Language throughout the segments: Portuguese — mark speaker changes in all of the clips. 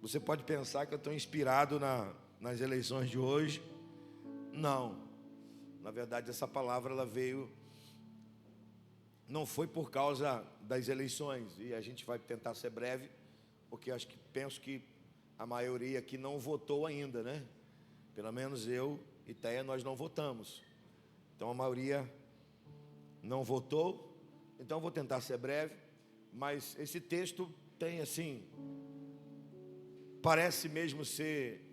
Speaker 1: Você pode pensar que eu estou inspirado nas eleições de hoje. Não. Na verdade, essa palavra ela veio, não foi por causa das eleições. E a gente vai tentar ser breve, porque penso que a maioria aqui não votou ainda, né? Pelo menos eu e Teia, nós não votamos. Então a maioria não votou. Então eu vou tentar ser breve. Mas esse texto tem assim, parece mesmo ser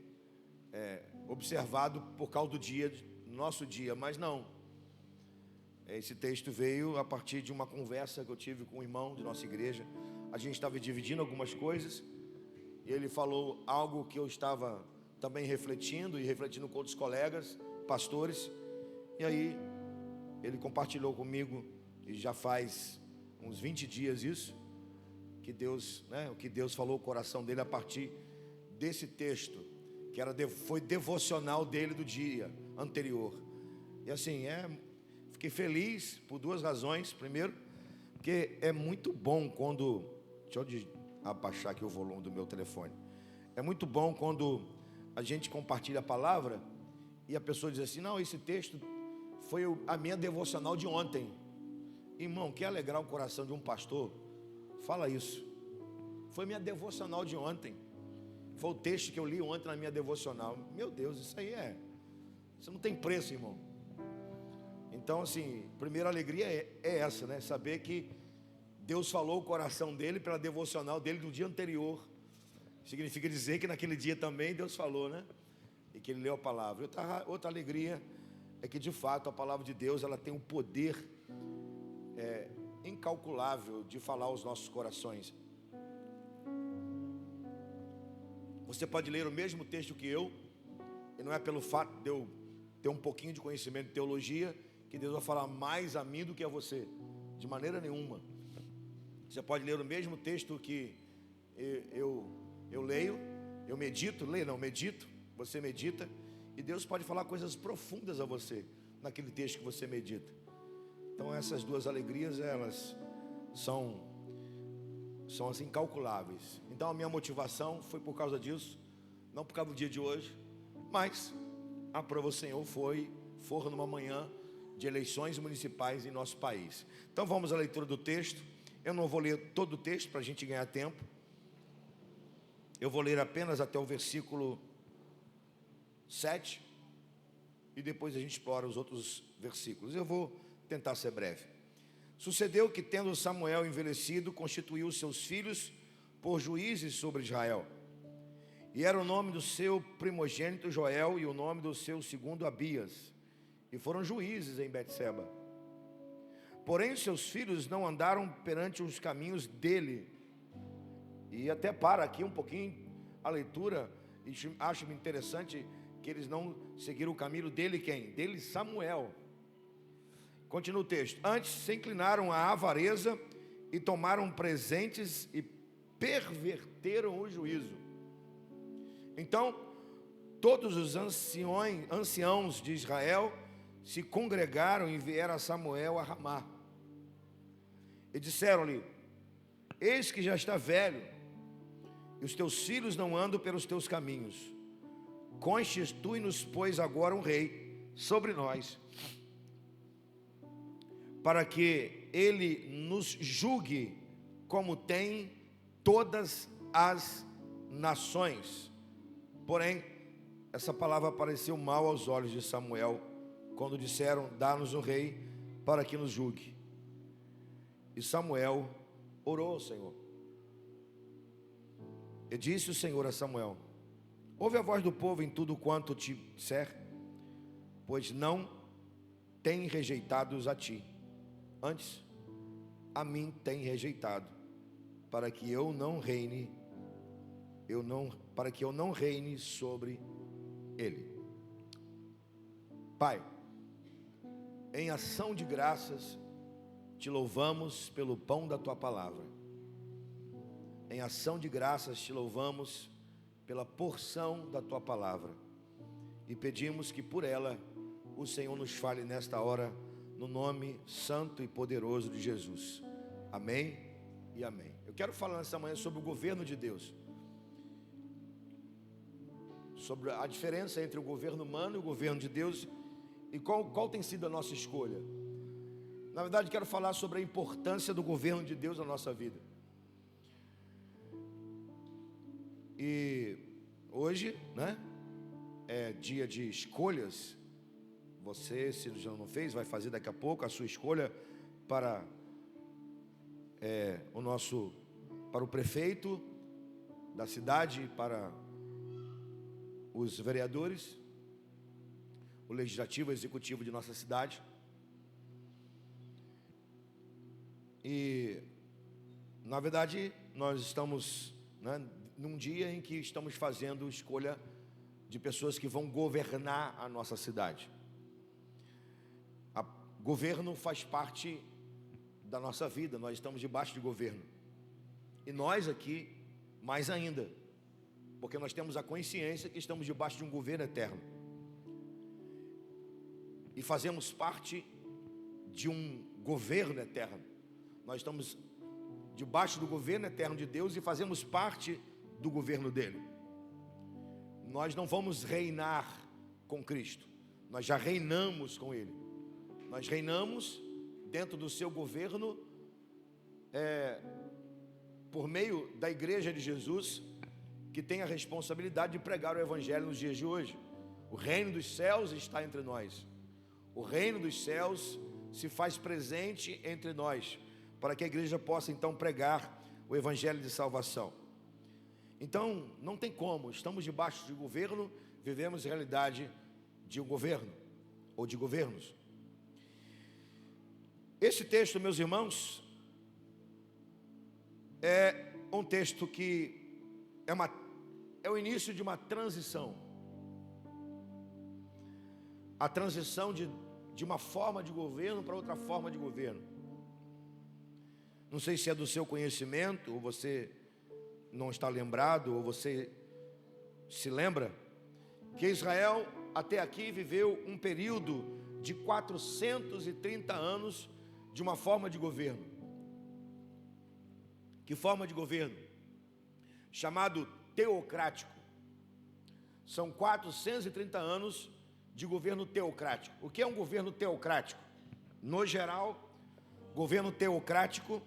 Speaker 1: observado por causa do dia, nosso dia, mas não. Esse texto veio a partir de uma conversa que eu tive com um irmão de nossa igreja. A gente estava dividindo algumas coisas e ele falou algo que eu estava também refletindo com outros colegas, pastores. E aí ele compartilhou comigo, e já faz uns 20 dias isso, que Deus, o que Deus falou no coração dele a partir desse texto, que foi devocional dele do dia anterior. E assim, fiquei feliz por duas razões. Primeiro, porque é muito bom quando, deixa eu abaixar aqui o volume do meu telefone. É muito bom quando a gente compartilha a palavra e a pessoa diz assim: não, esse texto foi a minha devocional de ontem. Irmão, quer alegrar o coração de um pastor? Fala isso. Foi minha devocional de ontem. Foi o texto que eu li ontem na minha devocional. Meu Deus, isso não tem preço, irmão. Então assim, primeira alegria é essa, né? Saber que Deus falou o coração dele pela devocional dele do dia anterior. Significa dizer que naquele dia também Deus falou, né? E que ele leu a palavra. Outra alegria é que de fato a palavra de Deus ela tem um poder incalculável de falar aos nossos corações. Você pode ler o mesmo texto que eu, e não é pelo fato de eu ter um pouquinho de conhecimento de teologia que Deus vai falar mais a mim do que a você, de maneira nenhuma. Você pode ler o mesmo texto que eu leio, eu medito, medito, você medita, e Deus pode falar coisas profundas a você naquele texto que você medita. Então essas duas alegrias, elas são assim incalculáveis. Então a minha motivação foi por causa disso, não por causa do dia de hoje, mas a prova do Senhor for numa manhã de eleições municipais em nosso país. Então vamos à leitura do texto. Eu não vou ler todo o texto para a gente ganhar tempo. Eu vou ler apenas até o versículo 7 e depois a gente explora os outros versículos. Eu vou tentar ser breve. Sucedeu que, tendo Samuel envelhecido, constituiu seus filhos por juízes sobre Israel. E era o nome do seu primogênito Joel e o nome do seu segundo Abias. E foram juízes em Betseba. Porém os seus filhos não andaram perante os caminhos dele. E até para aqui um pouquinho a leitura, e acho interessante que eles não seguiram o caminho dele. Quem? Dele, Samuel. Continua o texto. Antes se inclinaram à avareza e tomaram presentes e perverteram o juízo. Então todos os anciãos de Israel se congregaram e vieram a Samuel a Ramá. E disseram-lhe: eis que já está velho, e os teus filhos não andam pelos teus caminhos. Constitui-nos, pois, agora um rei sobre nós, para que ele nos julgue como tem todas as nações. Porém, essa palavra pareceu mal aos olhos de Samuel, quando disseram: dá-nos um rei para que nos julgue. E Samuel orou ao Senhor. E disse o Senhor a Samuel: ouve a voz do povo em tudo quanto te disser, pois não tem rejeitados a ti, antes a mim tem rejeitado, para que eu não reine sobre ele. Pai, em ação de graças te louvamos pelo pão da tua palavra. Em ação de graças te louvamos pela porção da tua palavra, e pedimos que por ela o Senhor nos fale nesta hora, no nome santo e poderoso de Jesus. Amém e amém. Eu quero falar nessa manhã sobre o governo de Deus. sobre a diferença entre o governo humano e o governo de Deus e qual tem sido a nossa escolha. Na verdade, quero falar sobre a importância do governo de Deus na nossa vida. E hoje, né, é dia de escolhas. Você, se já não fez, vai fazer daqui a pouco a sua escolha para para o prefeito da cidade, para os vereadores, o legislativo, o executivo de nossa cidade. E, na verdade, nós estamos, né, num dia em que estamos fazendo escolha de pessoas que vão governar a nossa cidade. Governo faz parte da nossa vida, nós estamos debaixo de governo. E nós aqui, mais ainda, porque nós temos a consciência que estamos debaixo de um governo eterno. E fazemos parte de um governo eterno. Nós estamos debaixo do governo eterno de Deus e fazemos parte do governo dele. Nós não vamos reinar com Cristo, nós já reinamos com ele. Nós reinamos dentro do seu governo, por meio da igreja de Jesus, que tem a responsabilidade de pregar o evangelho nos dias de hoje. O reino dos céus está entre nós. O reino dos céus se faz presente entre nós, para que a igreja possa então pregar o evangelho de salvação. Então, não tem como, estamos debaixo de governo, vivemos a realidade de um governo, ou de governos. Esse texto, meus irmãos, é um texto que é o início de uma transição. A transição de uma forma de governo para outra forma de governo. Não sei se é do seu conhecimento, ou você não está lembrado, ou você se lembra, que Israel até aqui viveu um período de 430 anos de uma forma de governo. Que forma de governo? Chamado teocrático. São 430 anos de governo teocrático. O que é um governo teocrático? No geral, governo teocrático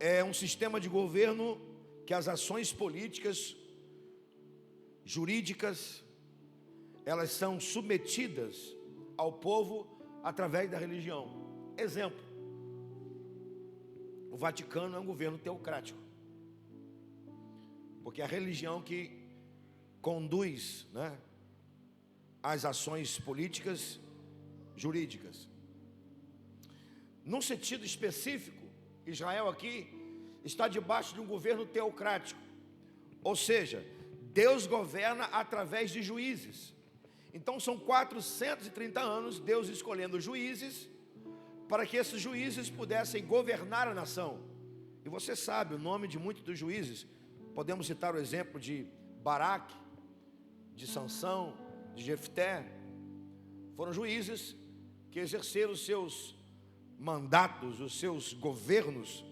Speaker 1: é um sistema de governo que as ações políticas, jurídicas, elas são submetidas ao povo através da religião. Exemplo: o Vaticano é um governo teocrático, porque é a religião que conduz, né, as ações políticas, jurídicas. Num sentido específico, Israel aqui está debaixo de um governo teocrático, ou seja, Deus governa através de juízes. Então são 430 anos Deus escolhendo juízes para que esses juízes pudessem governar a nação. E você sabe o nome de muitos dos juízes. Podemos citar o exemplo de Baraque, de Sansão, de Jefté. Foram juízes que exerceram os seus mandatos, os seus governos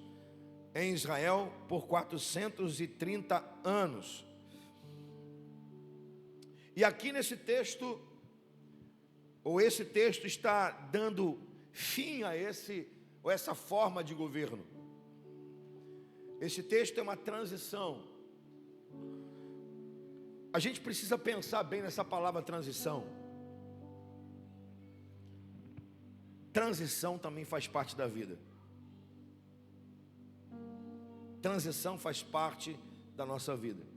Speaker 1: em Israel por 430 anos. E aqui nesse texto, esse texto está dando fim a essa forma de governo. Esse texto é uma transição. A gente precisa pensar bem nessa palavra transição. Transição também faz parte da vida. Transição faz parte da nossa vida.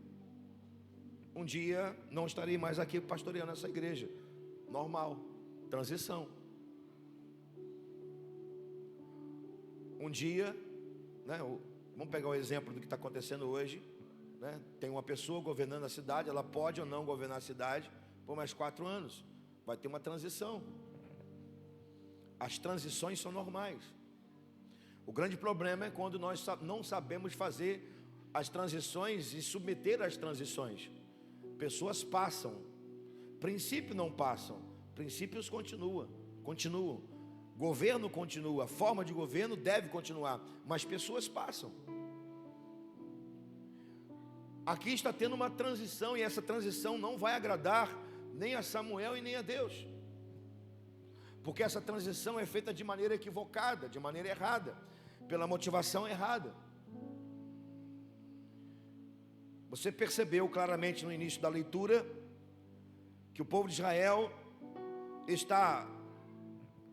Speaker 1: Um dia não estarei mais aqui pastoreando essa igreja. Normal, transição. Um dia, né, vamos pegar o exemplo do que está acontecendo hoje, né? Tem uma pessoa governando a cidade, ela pode ou não governar a cidade por mais 4 anos. Vai ter uma transição. As transições são normais. O grande problema é quando nós não sabemos fazer as transições e submeter as transições. Pessoas passam, princípios não passam, princípios continuam. Governo continua, a forma de governo deve continuar, mas pessoas passam. aqui está tendo uma transição, e essa transição não vai agradar nem a Samuel e nem a Deus, porque essa transição é feita de maneira equivocada, de maneira errada, pela motivação errada. Você percebeu claramente no início da leitura que o povo de Israel está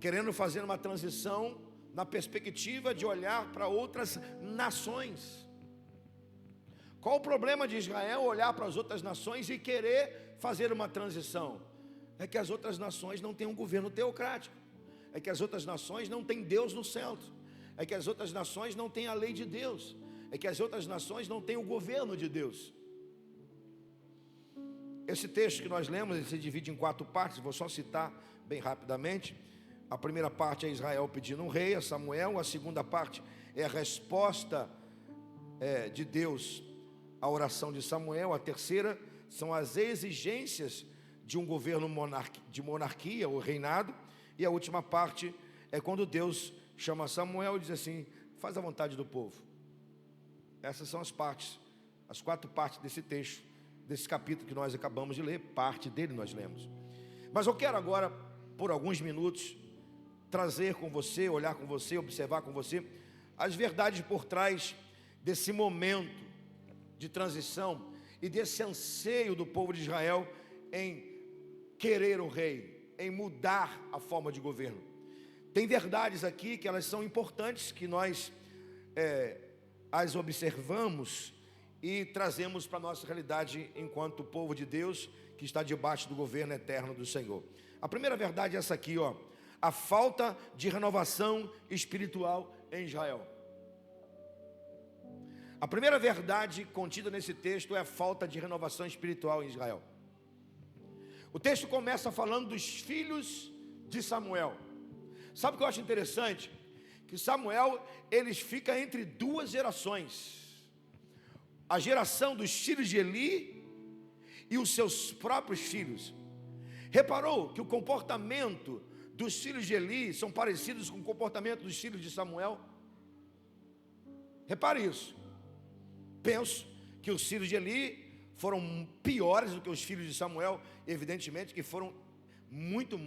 Speaker 1: querendo fazer uma transição na perspectiva de olhar para outras nações. Qual o problema de Israel olhar para as outras nações e querer fazer uma transição? É que as outras nações não têm um governo teocrático, é que as outras nações não têm Deus no centro, é que as outras nações não têm a lei de Deus, é que as outras nações não têm o governo de Deus. Esse texto que nós lemos, ele se divide em 4 partes, vou só citar bem rapidamente. A primeira parte é Israel pedindo um rei, a Samuel. A segunda parte é a resposta de Deus à oração de Samuel. A terceira são as exigências de um governo de monarquia ou reinado. E a última parte é quando Deus chama Samuel e diz assim: faz a vontade do povo. Essas são as partes, as 4 partes desse texto, desse capítulo que nós acabamos de ler. Parte dele nós lemos. Mas eu quero agora, por alguns minutos, trazer com você, olhar com você, observar com você as verdades por trás desse momento de transição e desse anseio do povo de Israel em querer o rei, em mudar a forma de governo. Tem verdades aqui que elas são importantes, que nós as observamos e trazemos para a nossa realidade enquanto povo de Deus que está debaixo do governo eterno do Senhor. A primeira verdade é essa aqui, ó: a falta de renovação espiritual em Israel. A primeira verdade contida nesse texto é a falta de renovação espiritual em Israel. O texto começa falando dos filhos de Samuel. Sabe o que eu acho interessante? Que Samuel, eles ficam entre 2 gerações. A geração dos filhos de Eli e os seus próprios filhos. Reparou que o comportamento dos filhos de Eli são parecidos com o comportamento dos filhos de Samuel? Repare isso. Penso que os filhos de Eli foram piores do que os filhos de Samuel, evidentemente que foram muito,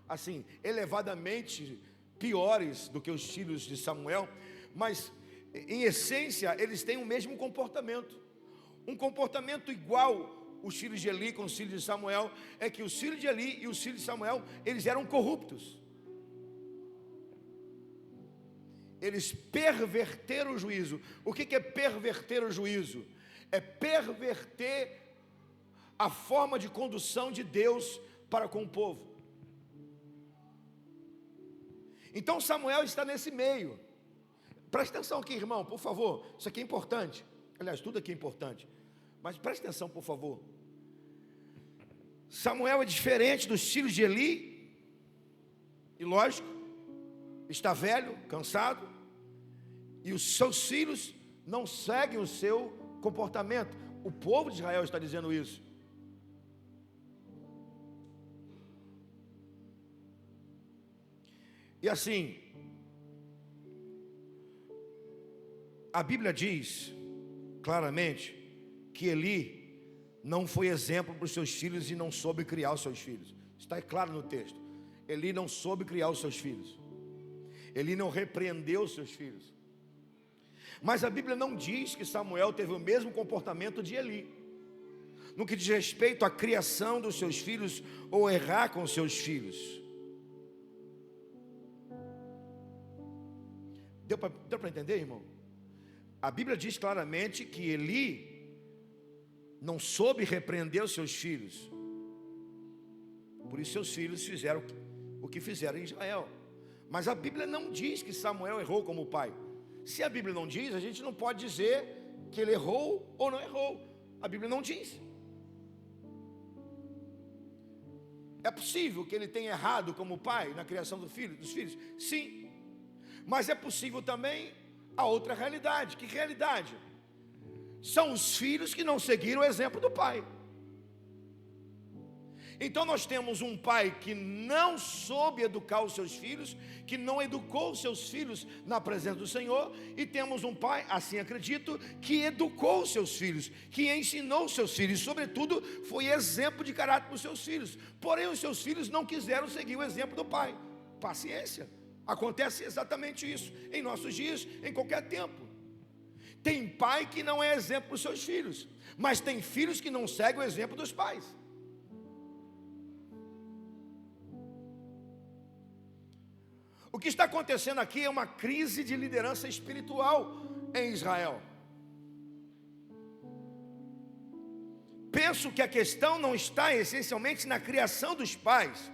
Speaker 1: assim, elevadamente piores do que os filhos de Samuel, mas em essência eles têm o mesmo comportamento, um comportamento igual. Os filhos de Eli com os filhos de Samuel é que os filhos de Eli e os filhos de Samuel, eles eram corruptos. Eles perverteram o juízo. O que é perverter o juízo? É perverter a forma de condução de Deus para com o povo. Então Samuel está nesse meio. Preste atenção aqui, irmão, por favor. Isso aqui é importante. Aliás, tudo aqui é importante. Mas preste atenção, por favor. Samuel é diferente dos filhos de Eli. E lógico, está velho, cansado. E os seus filhos não seguem o seu comportamento. O povo de Israel está dizendo isso. E assim, a Bíblia diz claramente que Eli não foi exemplo para os seus filhos e não soube criar os seus filhos. Está claro no texto. Eli não soube criar os seus filhos. Eli não repreendeu os seus filhos. Mas a Bíblia não diz que Samuel teve o mesmo comportamento de Eli, no que diz respeito à criação dos seus filhos ou errar com os seus filhos. Deu para entender, irmão? A Bíblia diz claramente que Eli não soube repreender os seus filhos. Por isso seus filhos fizeram o que fizeram em Israel. Mas a Bíblia não diz que Samuel errou como pai. Se a Bíblia não diz, a gente não pode dizer que ele errou ou não errou. A Bíblia não diz. É possível que ele tenha errado como pai na criação dos filhos? Sim. Mas é possível também a outra realidade. Que realidade? São os filhos que não seguiram o exemplo do pai. Então nós temos um pai que não soube educar os seus filhos, que não educou os seus filhos na presença do Senhor, e temos um pai, assim acredito, que educou os seus filhos, que ensinou os seus filhos, e sobretudo foi exemplo de caráter para os seus filhos. Porém os seus filhos não quiseram seguir o exemplo do pai. Paciência, acontece exatamente isso em nossos dias, em qualquer tempo. Tem pai que não é exemplo para os seus filhos, mas tem filhos que não seguem o exemplo dos pais. O que está acontecendo aqui é uma crise de liderança espiritual em Israel. Penso que a questão não está essencialmente na criação dos pais.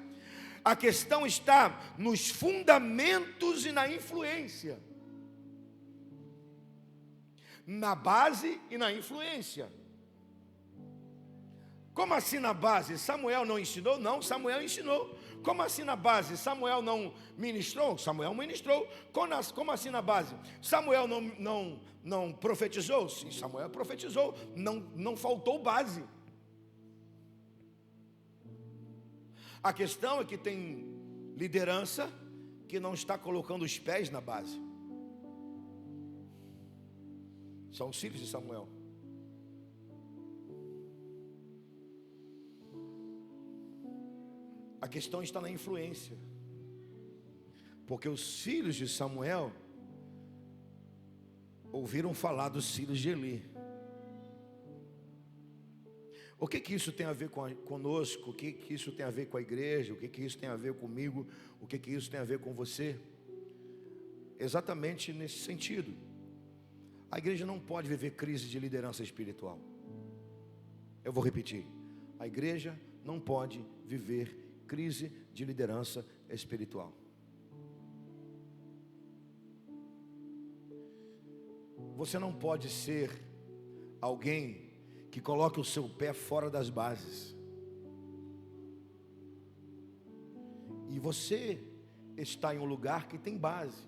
Speaker 1: A questão está nos fundamentos e na influência. Na base e na influência. Como assim na base? Samuel não ensinou? Não, Samuel ensinou. Como assim na base? Samuel não ministrou? Samuel ministrou. Como assim na base? Samuel não profetizou? Sim, Samuel profetizou. Não faltou base. A questão é que tem liderança que não está colocando os pés na base. São os filhos de Samuel. A questão está na influência. Porque os filhos de Samuel ouviram falar dos filhos de Eli. O que isso tem a ver conosco? O que isso tem a ver com a igreja? O que isso tem a ver comigo? O que isso tem a ver com você? Exatamente nesse sentido. A igreja não pode viver crise de liderança espiritual. Eu vou repetir. A igreja não pode viver crise de liderança espiritual. Você não pode ser alguém que coloque o seu pé fora das bases. E você está em um lugar que tem base.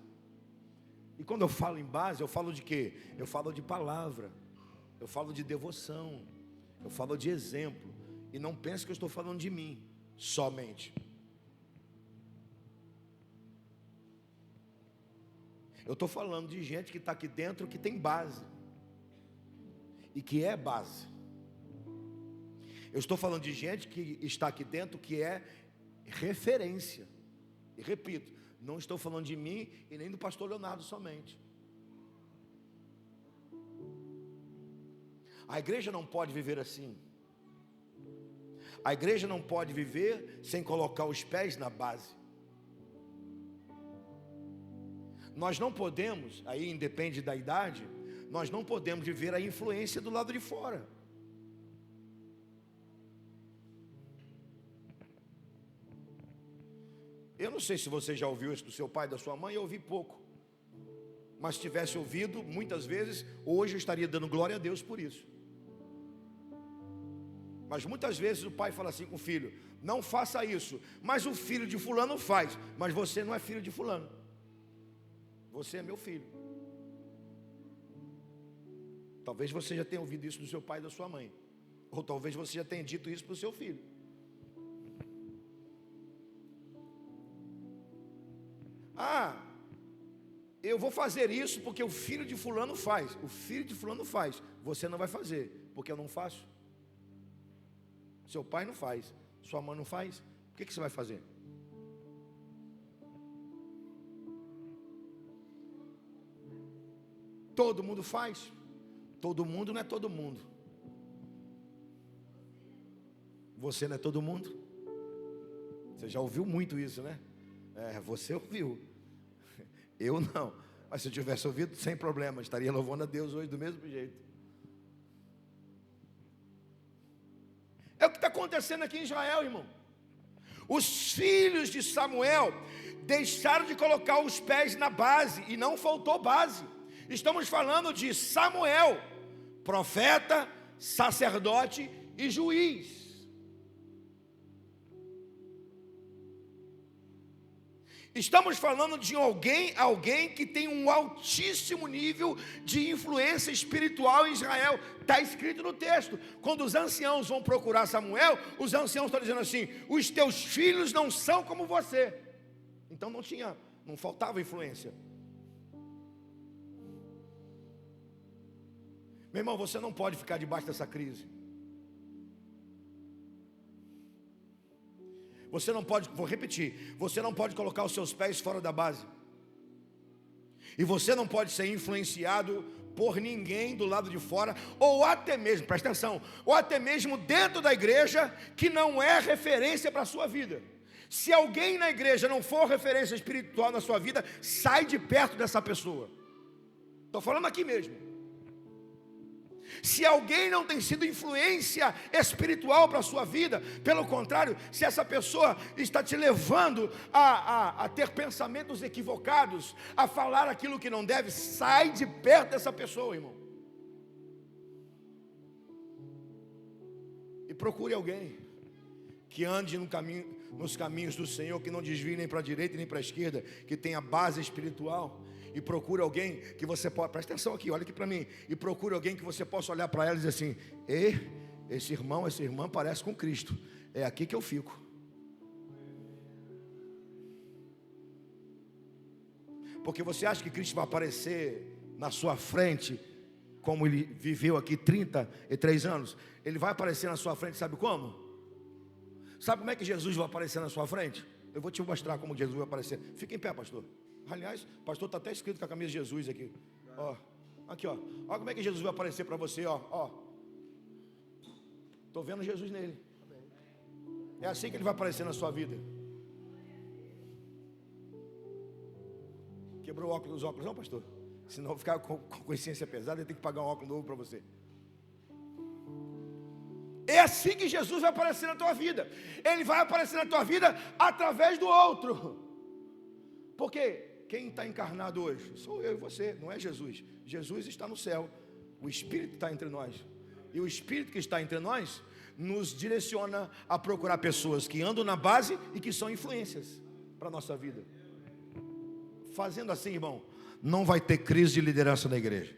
Speaker 1: E quando eu falo em base, eu falo de quê? Eu falo de palavra, eu falo de devoção, eu falo de exemplo. E não pense que eu estou falando de mim somente. Eu estou falando de gente que está aqui dentro, que tem base. E que é base. Eu estou falando de gente que está aqui dentro, que é referência. E repito, não estou falando de mim e nem do pastor Leonardo somente. A igreja não pode viver assim. A igreja não pode viver sem colocar os pés na base. Nós não podemos, aí independe da idade, nós não podemos viver a influência do lado de fora. Eu não sei se você já ouviu isso do seu pai, da sua mãe. Eu ouvi pouco. Mas se tivesse ouvido, muitas vezes, hoje eu estaria dando glória a Deus por isso. Mas muitas vezes o pai fala assim com o filho: não faça isso. Mas o filho de fulano faz. Mas você não é filho de fulano. Você é meu filho. Talvez você já tenha ouvido isso do seu pai e da sua mãe. Ou talvez você já tenha dito isso para o seu filho. Ah, eu vou fazer isso porque o filho de fulano faz. O filho de fulano faz. Você não vai fazer, porque eu não faço. Seu pai não faz, sua mãe não faz. O que você vai fazer? Todo mundo faz. Todo mundo não é todo mundo. Você não é todo mundo. Você já ouviu muito isso, né? Você ouviu. Eu não. Mas se eu tivesse ouvido, sem problema, estaria louvando a Deus hoje do mesmo jeito. É o que está acontecendo aqui em Israel, irmão. Os filhos de Samuel deixaram de colocar os pés na base, e não faltou base. Estamos falando de Samuel, profeta, sacerdote e juiz. Estamos falando de alguém que tem um altíssimo nível de influência espiritual em Israel. Está escrito no texto. Quando os anciãos vão procurar Samuel, os anciãos estão dizendo assim: os teus filhos não são como você. Então não faltava influência. Meu irmão, você não pode ficar debaixo dessa crise. Você não pode, vou repetir, você não pode colocar os seus pés fora da base. E você não pode ser influenciado por ninguém do lado de fora, ou até mesmo, presta atenção, ou até mesmo dentro da igreja, que não é referência para a sua vida. Se alguém na igreja não for referência espiritual na sua vida, sai de perto dessa pessoa. Estou falando aqui mesmo. Se alguém não tem sido influência espiritual para a sua vida, pelo contrário, se essa pessoa está te levando a ter pensamentos equivocados, a falar aquilo que não deve, sai de perto dessa pessoa, irmão. E procure alguém que ande nos caminhos do Senhor, que não desvie nem para a direita nem para a esquerda, que tenha base espiritual. E procure alguém que você pode, presta atenção aqui, olha aqui para mim. E procure alguém que você possa olhar para ela e dizer assim: esse irmão, essa irmã parece com Cristo. É aqui que eu fico. Porque você acha que Cristo vai aparecer na sua frente, como ele viveu aqui 33 anos? Ele vai aparecer na sua frente, sabe como? Sabe como é que Jesus vai aparecer na sua frente? Eu vou te mostrar como Jesus vai aparecer. Fica em pé, pastor. Aliás, pastor, está até escrito com a camisa de Jesus aqui. Ó, aqui, ó. Olha como é que Jesus vai aparecer para você, ó. Estou vendo Jesus nele. É assim que ele vai aparecer na sua vida. Quebrou os óculos não, pastor? Senão ficar com consciência pesada, eu tenho que pagar um óculos novo para você. É assim que Jesus vai aparecer na tua vida. Ele vai aparecer na tua vida através do outro. Por quê? Quem está encarnado hoje? Sou eu e você, não é Jesus. Jesus está no céu, o Espírito está entre nós. E o Espírito que está entre nós nos direciona a procurar pessoas que andam na base e que são influências para a nossa vida. Fazendo assim, irmão, não vai ter crise de liderança na igreja.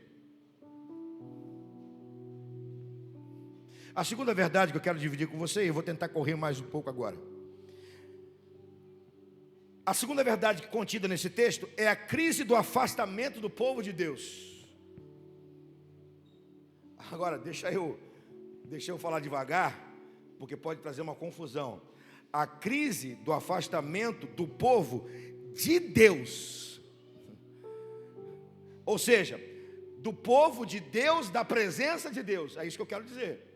Speaker 1: A segunda verdade que eu quero dividir com você, eu vou tentar correr mais um pouco agora. A segunda verdade contida nesse texto é a crise do afastamento do povo de Deus. Agora, deixa eu falar devagar, porque pode trazer uma confusão. A crise do afastamento do povo de Deus. Ou seja, do povo de Deus, da presença de Deus. É isso que eu quero dizer.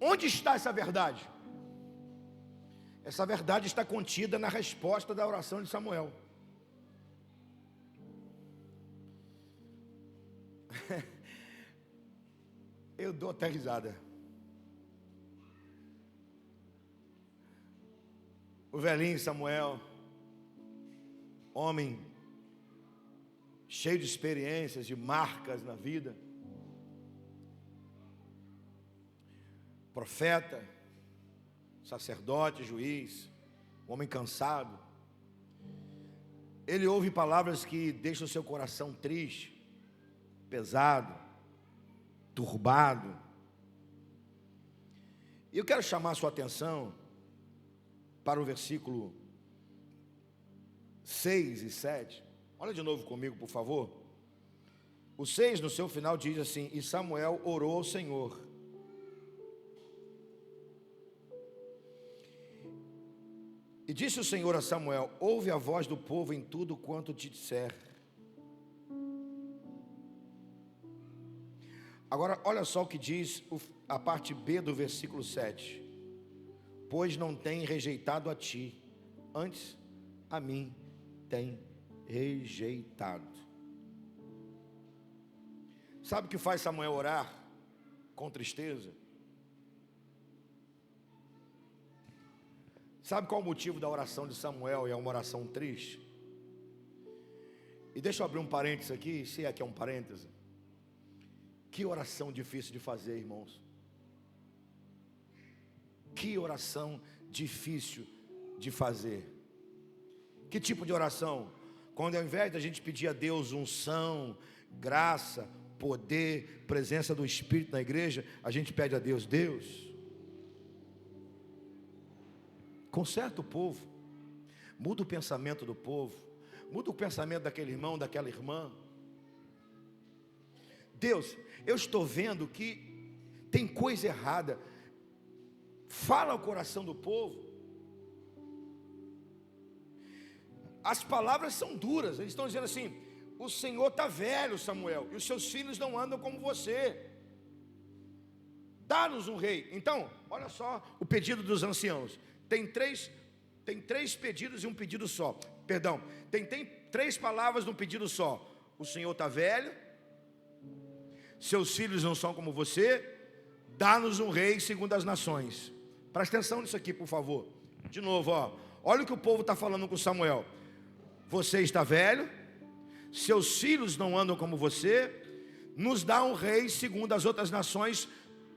Speaker 1: Onde está essa verdade? Essa verdade está contida na resposta da oração de Samuel. Eu dou até risada. O velhinho Samuel, homem cheio de experiências, de marcas na vida, profeta, sacerdote, juiz, homem cansado. Ele ouve palavras que deixam o seu coração triste, pesado, turbado. E eu quero chamar a sua atenção para o versículo 6 e 7. Olha de novo comigo, por favor. O 6 no seu final diz assim: e Samuel orou ao Senhor. E disse o Senhor a Samuel: ouve a voz do povo em tudo quanto te disser. Agora, olha só o que diz a parte B do versículo 7. Pois não tem rejeitado a ti, antes a mim tem rejeitado. Sabe o que faz Samuel orar com tristeza? Sabe qual o motivo da oração de Samuel? E é uma oração triste. E deixa eu abrir um parênteses aqui, se é que é um parêntese. Que oração difícil de fazer, irmãos. Que oração difícil de fazer. Que tipo de oração? Quando ao invés da gente pedir a Deus unção, graça, poder, presença do Espírito na igreja, a gente pede a Deus: Deus, conserta o povo, muda o pensamento do povo, muda o pensamento daquele irmão, daquela irmã. Deus, eu estou vendo que tem coisa errada. Fala ao coração do povo. As palavras são duras. Eles estão dizendo assim: o Senhor está velho, Samuel, e os seus filhos não andam como você. Dá-nos um rei. Então, olha só o pedido dos anciãos. Tem três pedidos e um pedido só. Perdão, tem três palavras num pedido só. O Senhor está velho, seus filhos não são como você, dá-nos um rei segundo as nações. Presta atenção nisso aqui, por favor. De novo, olha o que o povo está falando com Samuel. Você está velho, seus filhos não andam como você, nos dá um rei segundo as outras nações,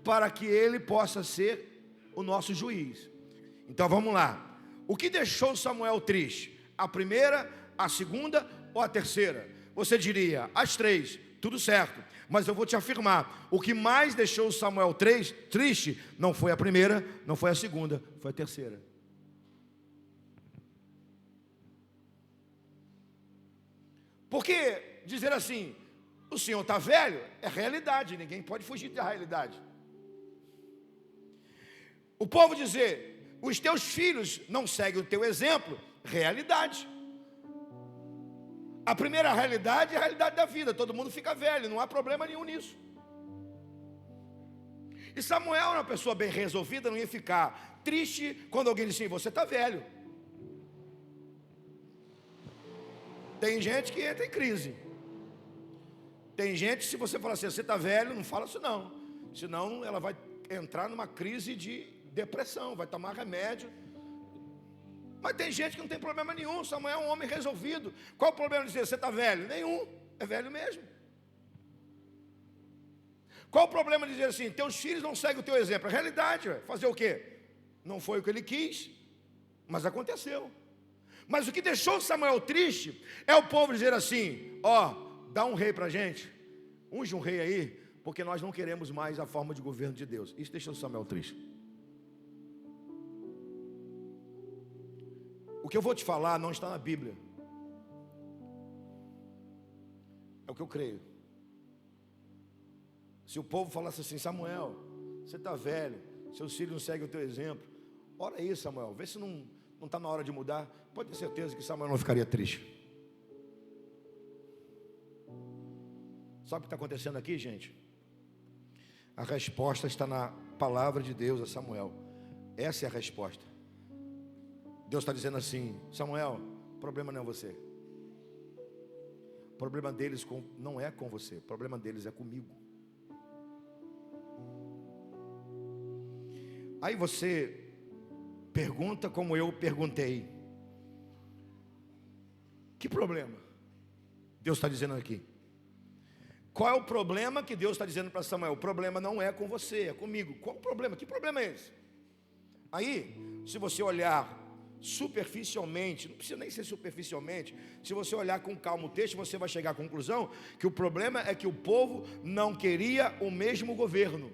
Speaker 1: para que ele possa ser o nosso juiz. Então vamos lá. O que deixou Samuel triste? A primeira, a segunda ou a terceira? Você diria, as três, tudo certo. Mas eu vou te afirmar, o que mais deixou Samuel triste não foi a primeira, não foi a segunda, foi a terceira. Porque dizer assim, o Senhor está velho, é realidade, ninguém pode fugir da realidade. O povo dizer, os teus filhos não seguem o teu exemplo, realidade. A primeira realidade é a realidade da vida, todo mundo fica velho, não há problema nenhum nisso. E Samuel era uma pessoa bem resolvida, não ia ficar triste quando alguém disse assim, você está velho. Tem gente que entra em crise. Tem gente, se você falar assim, você está velho, não fala isso não. Senão ela vai entrar numa crise de depressão, vai tomar remédio. Mas tem gente que não tem problema nenhum. Samuel é um homem resolvido. Qual o problema de dizer, você está velho? Nenhum, é velho mesmo. Qual o problema de dizer assim, teus filhos não seguem o teu exemplo? É realidade, fazer o quê? Não foi o que ele quis, mas aconteceu. Mas o que deixou Samuel triste é o povo dizer assim, dá um rei para a gente, unge um rei aí, porque nós não queremos mais a forma de governo de Deus. Isso deixou Samuel triste. O que eu vou te falar não está na Bíblia, é o que eu creio. Se o povo falasse assim, Samuel, você está velho, seus filhos não seguem o teu exemplo, ora aí, Samuel, vê se não está na hora de mudar. Pode ter certeza que Samuel não ficaria triste. Sabe o que está acontecendo aqui, gente? A resposta está na palavra de Deus a Samuel. Essa é a resposta. Deus está dizendo assim, Samuel, o problema não é você. O problema deles não é com você, o problema deles é comigo. Aí você pergunta como eu perguntei. Que problema? Deus está dizendo aqui. Qual é o problema que Deus está dizendo para Samuel? O problema não é com você, é comigo. Qual o problema? Que problema é esse? Aí, se você olhar superficialmente, não precisa nem ser superficialmente, se você olhar com calma o texto, você vai chegar à conclusão que o problema é que o povo não queria o mesmo governo.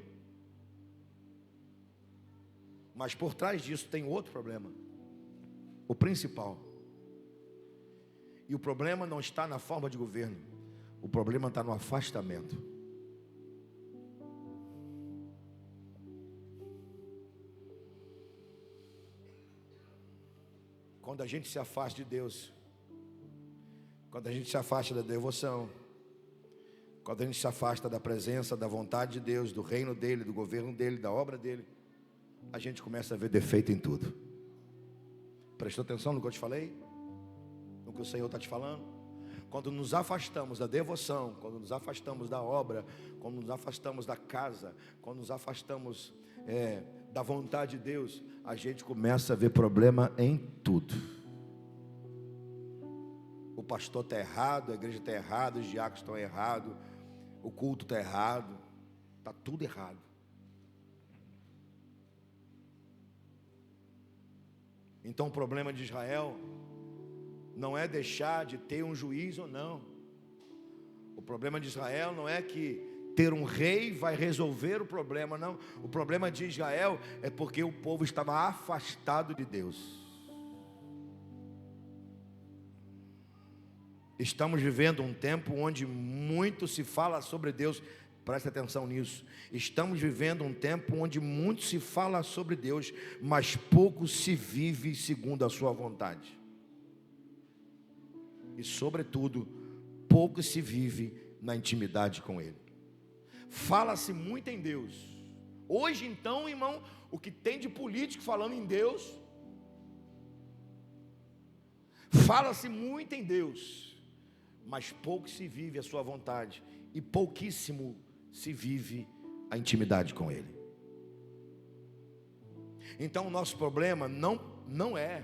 Speaker 1: Mas por trás disso tem outro problema, o principal. E o problema não está na forma de governo, o problema está no afastamento. Quando a gente se afasta de Deus, quando a gente se afasta da devoção, quando a gente se afasta da presença, da vontade de Deus, do reino dele, do governo dele, da obra dele, a gente começa a ver defeito em tudo. Prestou atenção no que eu te falei? No que o Senhor está te falando? Quando nos afastamos da devoção, quando nos afastamos da obra, quando nos afastamos da casa, quando nos afastamos da vontade de Deus, a gente começa a ver problema em tudo. O pastor está errado, a igreja está errada, os diáconos estão errados, o culto está errado. Está tudo errado. Então o problema de Israel não é deixar de ter um juiz ou não. O problema de Israel não é que ter um rei vai resolver o problema, não. O problema de Israel é porque o povo estava afastado de Deus. Estamos vivendo um tempo onde muito se fala sobre Deus. Preste atenção nisso. Estamos vivendo um tempo onde muito se fala sobre Deus, mas pouco se vive segundo a sua vontade. E sobretudo, pouco se vive na intimidade com Ele. Fala-se muito em Deus. Hoje então, irmão, o que tem de político falando em Deus, fala-se muito em Deus, mas pouco se vive a sua vontade, e pouquíssimo se vive a intimidade com Ele. Então o nosso problema não é,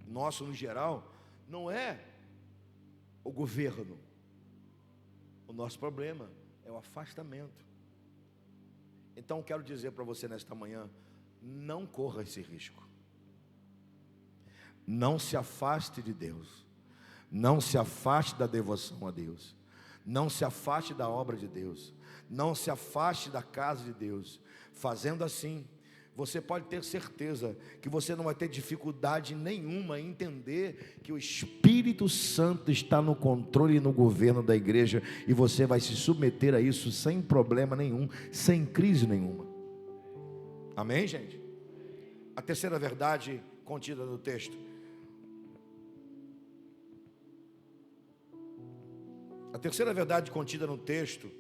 Speaker 1: nosso no geral, não é o governo. O nosso problema é o afastamento. Então quero dizer para você nesta manhã, não corra esse risco. Não se afaste de Deus. Não se afaste da devoção a Deus. Não se afaste da obra de Deus. Não se afaste da casa de Deus. Fazendo assim, você pode ter certeza que você não vai ter dificuldade nenhuma em entender que o Espírito Santo está no controle e no governo da igreja, e você vai se submeter a isso sem problema nenhum, sem crise nenhuma. Amém, gente? A terceira verdade contida no texto. A terceira verdade contida no texto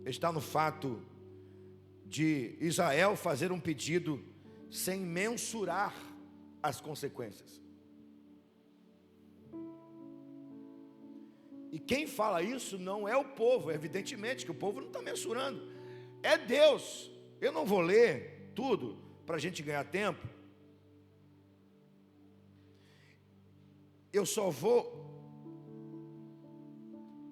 Speaker 1: está no fato de Israel fazer um pedido sem mensurar as consequências. E quem fala isso não é o povo, evidentemente que o povo não está mensurando, é Deus. Eu não vou ler tudo para a gente ganhar tempo. Eu só vou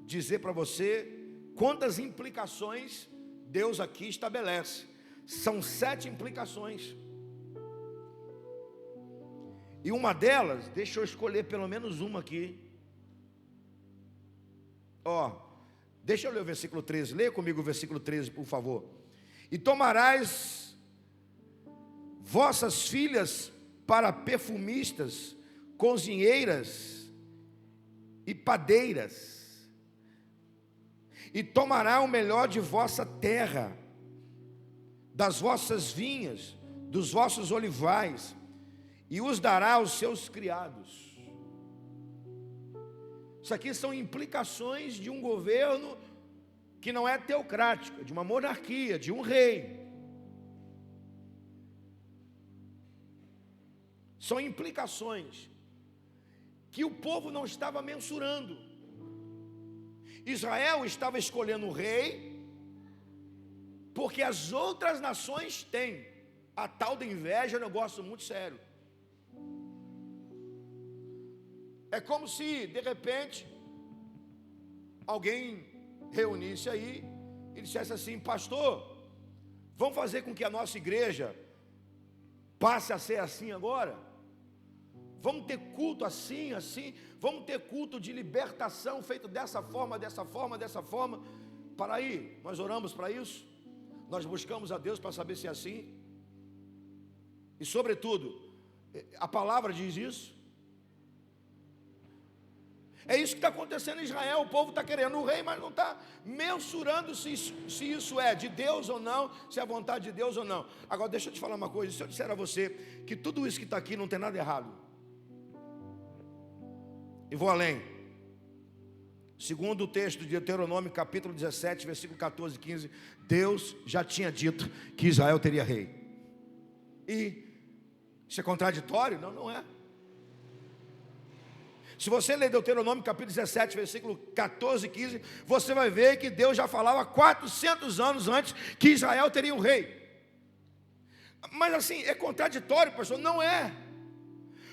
Speaker 1: dizer para você quantas implicações Deus aqui estabelece. São 7 implicações. E uma delas, deixa eu escolher pelo menos uma aqui. Deixa eu ler o versículo 13. Leia comigo o versículo 13, por favor. E tomarás vossas filhas para perfumistas, cozinheiras e padeiras, e tomará o melhor de vossa terra, das vossas vinhas, dos vossos olivais, e os dará aos seus criados. Isso aqui são implicações de um governo que não é teocrático, de uma monarquia, de um rei. São implicações que o povo não estava mensurando. Israel estava escolhendo o rei, porque as outras nações têm. A tal da inveja é um negócio muito sério. É como se, de repente, alguém reunisse aí e dissesse assim: pastor, vamos fazer com que a nossa igreja passe a ser assim agora? Vamos ter culto assim, vamos ter culto de libertação feito dessa forma. Para aí, nós oramos para isso, nós buscamos a Deus para saber se é assim, e sobretudo, a palavra diz isso. É isso que está acontecendo em Israel. O povo está querendo o rei, mas não está mensurando se isso é de Deus ou não, se é a vontade de Deus ou não. Agora deixa eu te falar uma coisa, se eu disser a você que tudo isso que está aqui não tem nada errado, e vou além. Segundo o texto de Deuteronômio, capítulo 17, versículo 14 e 15, Deus já tinha dito que Israel teria rei. E isso é contraditório? Não, não é. Se você ler Deuteronômio, capítulo 17, versículo 14 e 15, você vai ver que Deus já falava 400 anos antes que Israel teria um rei. Mas assim, é contraditório, pastor? Não é.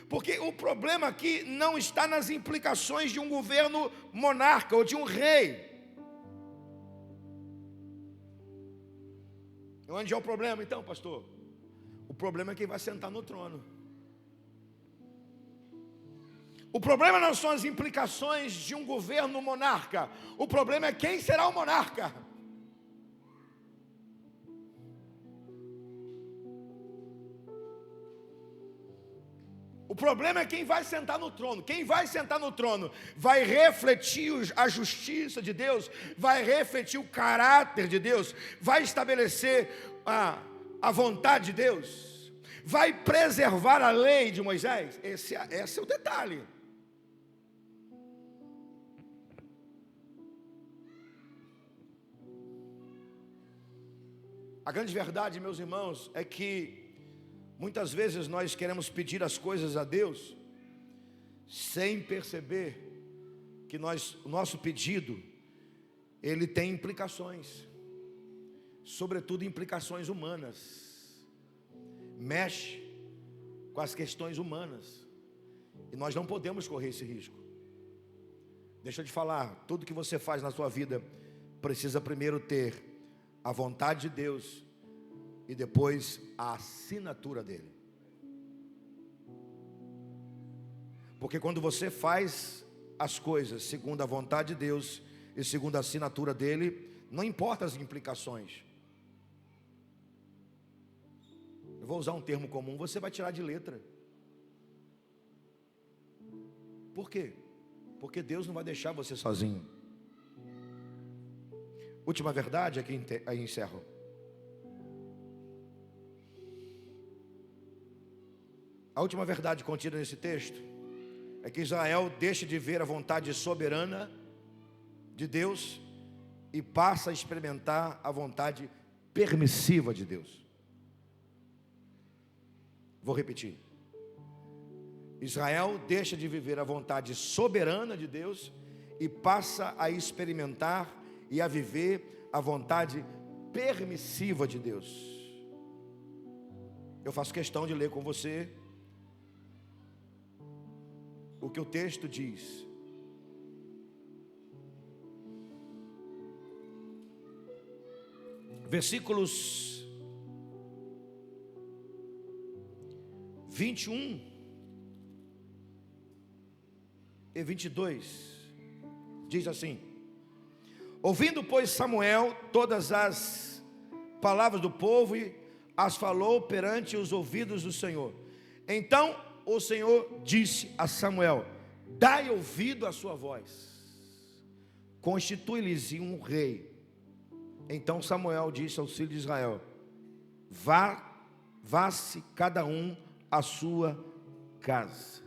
Speaker 1: Porque o problema aqui não está nas implicações de um governo monarca ou de um rei. Onde é o problema então, pastor? O problema é quem vai sentar no trono. O problema não são as implicações de um governo monarca. O problema é quem será o monarca. O problema é quem vai sentar no trono. Quem vai sentar no trono vai refletir a justiça de Deus, vai refletir o caráter de Deus, vai estabelecer a vontade de Deus, vai preservar a lei de Moisés. Esse é o detalhe. A grande verdade, meus irmãos, é que muitas vezes nós queremos pedir as coisas a Deus sem perceber que o nosso pedido, ele tem implicações, sobretudo implicações humanas, mexe com as questões humanas, e nós não podemos correr esse risco. Deixa eu te falar, tudo que você faz na sua vida precisa primeiro ter a vontade de Deus e depois a assinatura dele. Porque quando você faz as coisas segundo a vontade de Deus e segundo a assinatura dele, não importa as implicações. Eu vou usar um termo comum, você vai tirar de letra. Por quê? Porque Deus não vai deixar você sozinho. Última verdade, aqui aí encerro. A última verdade contida nesse texto é que Israel deixa de ver a vontade soberana de Deus e passa a experimentar a vontade permissiva de Deus. Vou repetir. Israel deixa de viver a vontade soberana de Deus e passa a experimentar e a viver a vontade permissiva de Deus. Eu faço questão de ler com você o que o texto diz. Versículos 21 e 22 diz assim: ouvindo, pois, Samuel todas as palavras do povo, e as falou perante os ouvidos do Senhor. Então o Senhor disse a Samuel: dai ouvido à sua voz, constitui-lhes um rei. Então Samuel disse aos filhos de Israel: vá-se cada um à sua casa.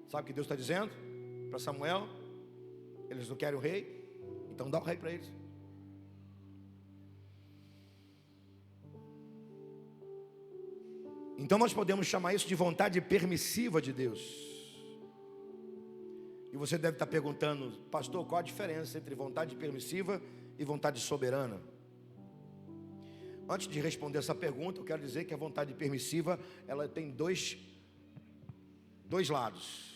Speaker 1: Sabe o que Deus está dizendo para Samuel? Eles não querem o rei, então dá o rei para eles. Então nós podemos chamar isso de vontade permissiva de Deus. E você deve estar perguntando: pastor, qual a diferença entre vontade permissiva e vontade soberana? Antes de responder essa pergunta, eu quero dizer que a vontade permissiva, ela tem dois lados.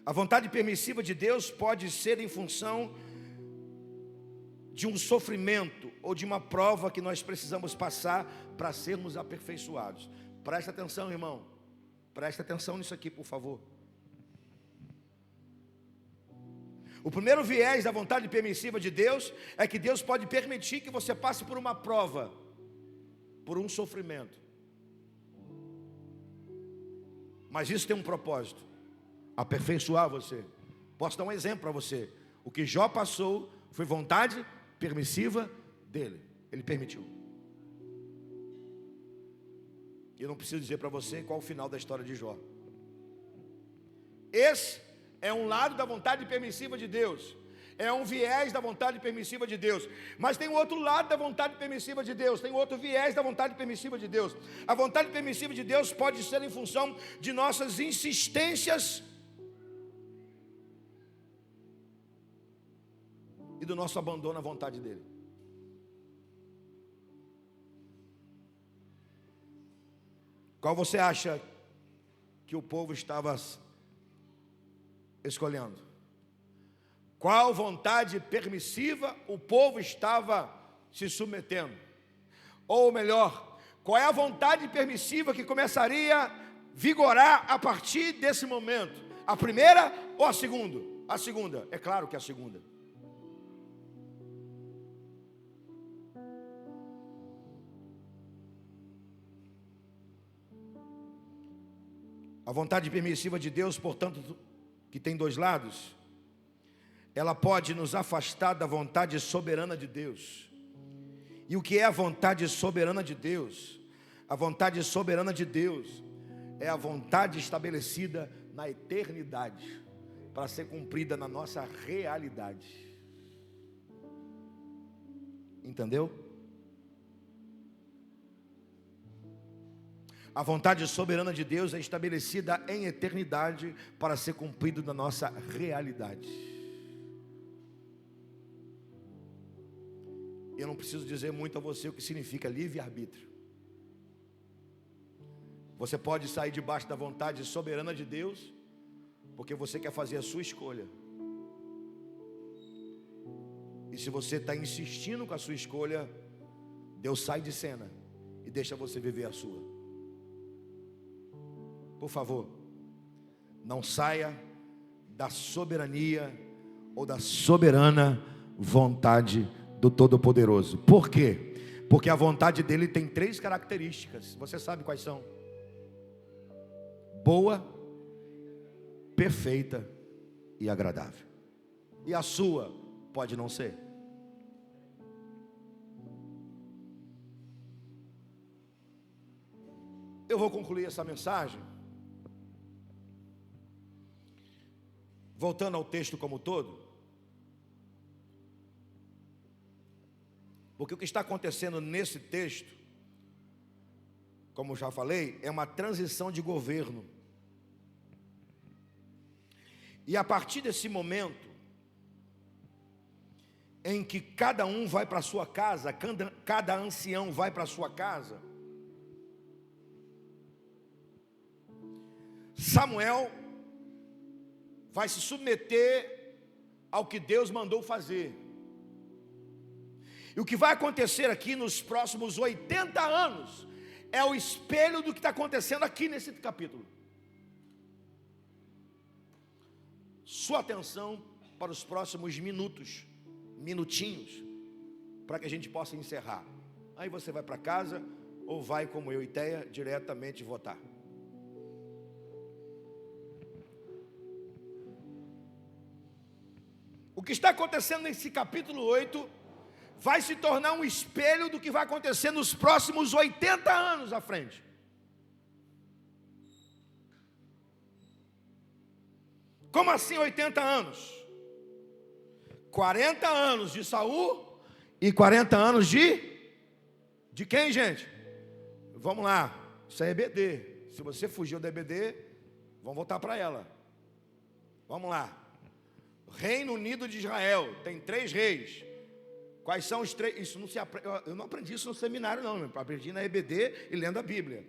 Speaker 1: A vontade permissiva de Deus pode ser em função de um sofrimento ou de uma prova que nós precisamos passar para sermos aperfeiçoados. Presta atenção, irmão. Presta atenção nisso aqui, por favor. O primeiro viés da vontade permissiva de Deus é que Deus pode permitir que você passe por uma prova, por um sofrimento. Mas isso tem um propósito: aperfeiçoar você. Posso dar um exemplo para você. O que Jó passou foi vontade permissiva dele. Ele permitiu. E eu não preciso dizer para você qual o final da história de Jó. Esse é um lado da vontade permissiva de Deus. É um viés da vontade permissiva de Deus. Mas tem outro lado da vontade permissiva de Deus. Tem outro viés da vontade permissiva de Deus. A vontade permissiva de Deus pode ser em função de nossas insistências e do nosso abandono à vontade dele. Qual você acha que o povo estava escolhendo? Qual vontade permissiva o povo estava se submetendo? Ou melhor, qual é a vontade permissiva que começaria a vigorar a partir desse momento? A primeira ou a segunda? A segunda, é claro que é a segunda. A vontade permissiva de Deus, portanto, que tem dois lados, ela pode nos afastar da vontade soberana de Deus. E o que é a vontade soberana de Deus? A vontade soberana de Deus é a vontade estabelecida na eternidade, para ser cumprida na nossa realidade. Entendeu? A vontade soberana de Deus é estabelecida em eternidade para ser cumprida na nossa realidade. Eu não preciso dizer muito a você o que significa livre-arbítrio. Você pode sair debaixo da vontade soberana de Deus, porque você quer fazer a sua escolha. E se você está insistindo com a sua escolha, Deus sai de cena e deixa você viver a sua. Por favor, não saia da soberania ou da soberana vontade do Todo-Poderoso. Por quê? Porque a vontade dele tem 3 características. Você sabe quais são? Boa, perfeita e agradável. E a sua pode não ser. Eu vou concluir essa mensagem voltando ao texto como um todo, porque o que está acontecendo nesse texto, como já falei, é uma transição de governo. E a partir desse momento, em que cada um vai para a sua casa, cada ancião vai para a sua casa, Samuel vai se submeter ao que Deus mandou fazer. E o que vai acontecer aqui nos próximos 80 anos é o espelho do que está acontecendo aqui nesse capítulo. Sua atenção para os próximos minutinhos, para que a gente possa encerrar. Aí você vai para casa ou vai, como eu e Teia, diretamente votar. O que está acontecendo nesse capítulo 8 vai se tornar um espelho do que vai acontecer nos próximos 80 anos à frente. Como assim 80 anos? 40 anos de Saul e 40 anos de quem, gente? Vamos lá, isso é EBD. Se você fugiu da EBD, vamos voltar para ela. Vamos lá. Reino Unido de Israel tem 3 reis. Quais são os 3? Isso não se aprende. Eu não aprendi isso no seminário, não. Eu aprendi na EBD e lendo a Bíblia.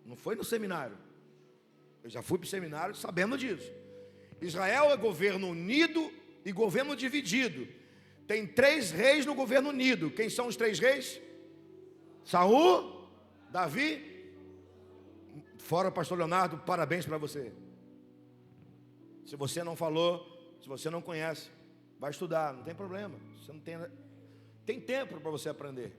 Speaker 1: Não foi no seminário. Eu já fui para o seminário sabendo disso. Israel é governo unido e governo dividido. Tem 3 reis no governo unido. Quem são os 3 reis? Saul, Davi. Fora o pastor Leonardo, parabéns para você. Se você não falou, se você não conhece, vai estudar, não tem problema. Você não tem tempo para você aprender.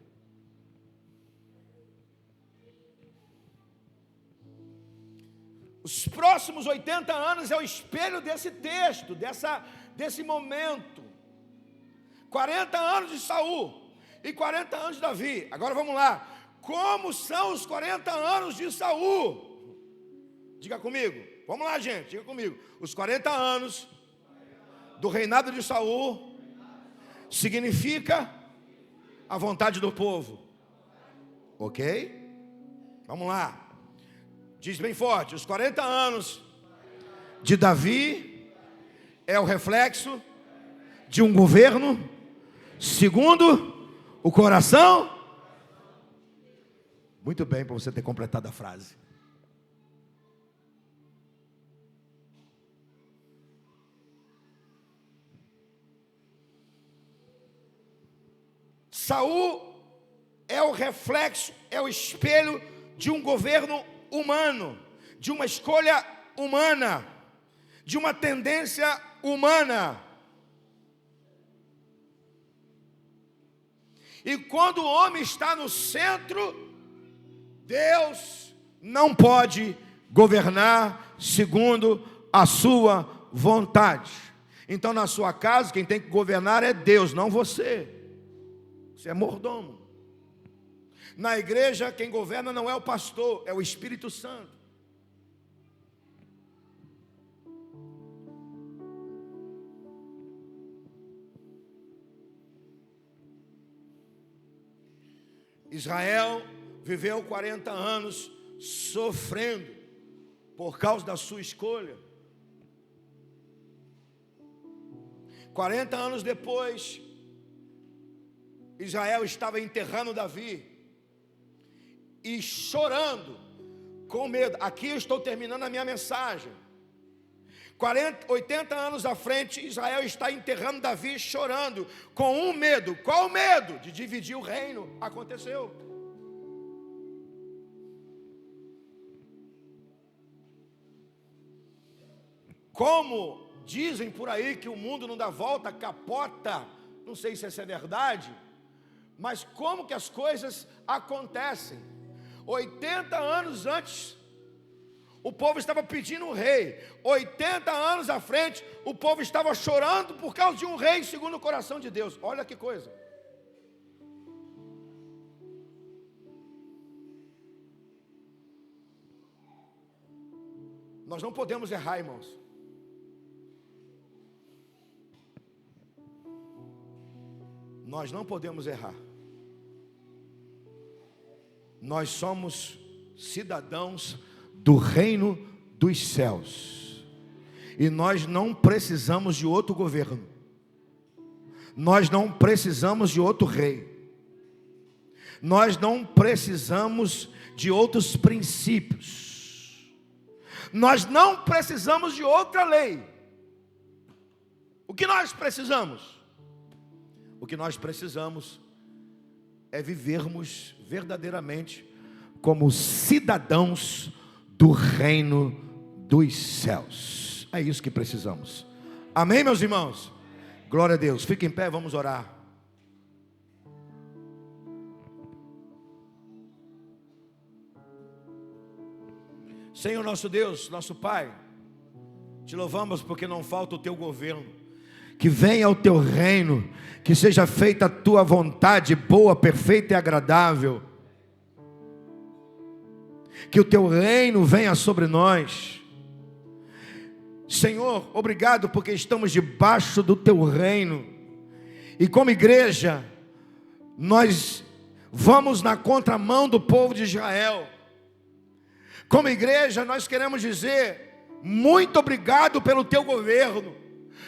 Speaker 1: Os próximos 80 anos é o espelho desse texto, desse momento. 40 anos de Saul e 40 anos de Davi. Agora vamos lá. Como são os 40 anos de Saul? Diga comigo. Vamos lá, gente, diga comigo. Os 40 anos do reinado de Saul significa a vontade do povo. Ok? Vamos lá. Diz bem forte. Os 40 anos de Davi é o reflexo de um governo segundo o coração. Muito bem para você ter completado a frase. Saul é o reflexo, é o espelho de um governo humano, de uma escolha humana, de uma tendência humana. E quando o homem está no centro, Deus não pode governar segundo a sua vontade. Então, na sua casa, quem tem que governar é Deus, não você. Você é mordomo. Na igreja, quem governa não é o pastor, é o Espírito Santo. Israel viveu 40 anos sofrendo por causa da sua escolha. 40 anos depois, Israel estava enterrando Davi e chorando com medo. Aqui eu estou terminando a minha mensagem. 80 anos à frente, Israel está enterrando Davi chorando com um medo. Qual o medo? De dividir o reino. Aconteceu. Como dizem por aí que o mundo não dá volta, capota, não sei se essa é verdade, mas como que as coisas acontecem? 80 anos antes, o povo estava pedindo um rei. 80 anos à frente, o povo estava chorando por causa de um rei segundo o coração de Deus. Olha que coisa. Nós não podemos errar, irmãos. Nós não podemos errar. Nós somos cidadãos do reino dos céus. E nós não precisamos de outro governo. Nós não precisamos de outro rei. Nós não precisamos de outros princípios. Nós não precisamos de outra lei. O que nós precisamos? O que nós precisamos é vivermos verdadeiramente como cidadãos do reino dos céus. É isso que precisamos. Amém, meus irmãos? Glória a Deus. Fique em pé, vamos orar. Senhor nosso Deus, nosso Pai, te louvamos porque não falta o teu governo. Que venha o teu reino, que seja feita a tua vontade boa, perfeita e agradável. Que o teu reino venha sobre nós. Senhor, obrigado porque estamos debaixo do teu reino. E como igreja, nós vamos na contramão do povo de Israel. Como igreja, nós queremos dizer muito obrigado pelo teu governo.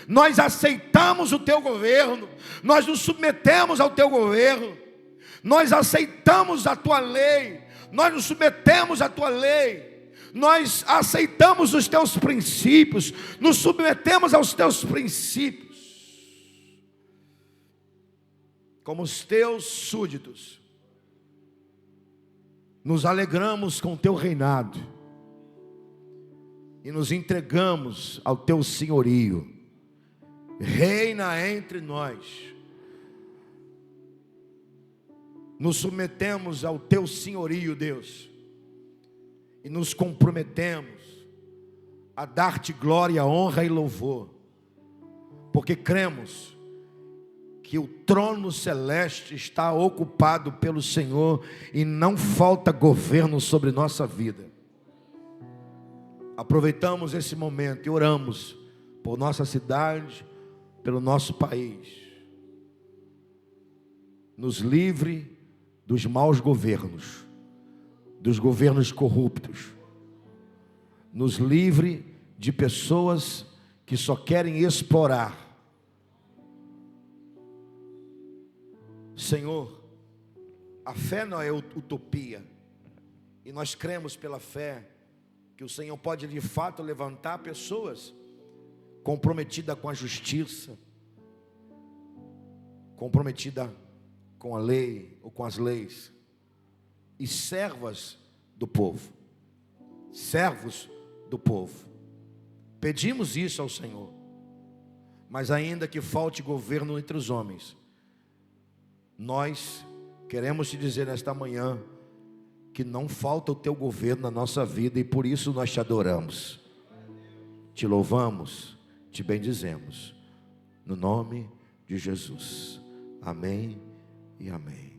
Speaker 1: Nós aceitamos o teu governo, nós nos submetemos ao teu governo, nós aceitamos a tua lei, nós nos submetemos à tua lei, nós aceitamos os teus princípios, nos submetemos aos teus princípios, como os teus súditos, nos alegramos com o teu reinado e nos entregamos ao teu senhorio. Reina entre nós. Nos submetemos ao teu senhorio, Deus, e nos comprometemos a dar-te glória, honra e louvor, porque cremos que o trono celeste está ocupado pelo Senhor e não falta governo sobre nossa vida. Aproveitamos esse momento e oramos por nossa cidade, pelo nosso país. Nos livre dos maus governos, dos governos corruptos. Nos livre de pessoas que só querem explorar. Senhor, a fé não é utopia. E nós cremos pela fé que o Senhor pode de fato levantar pessoas comprometida com a justiça, comprometida com a lei ou com as leis, e servas do povo. Servos do povo. Pedimos isso ao Senhor. Mas ainda que falte governo entre os homens, nós queremos te dizer nesta manhã que não falta o teu governo na nossa vida, e por isso nós te adoramos, te louvamos, te bendizemos, no nome de Jesus. Amém e amém.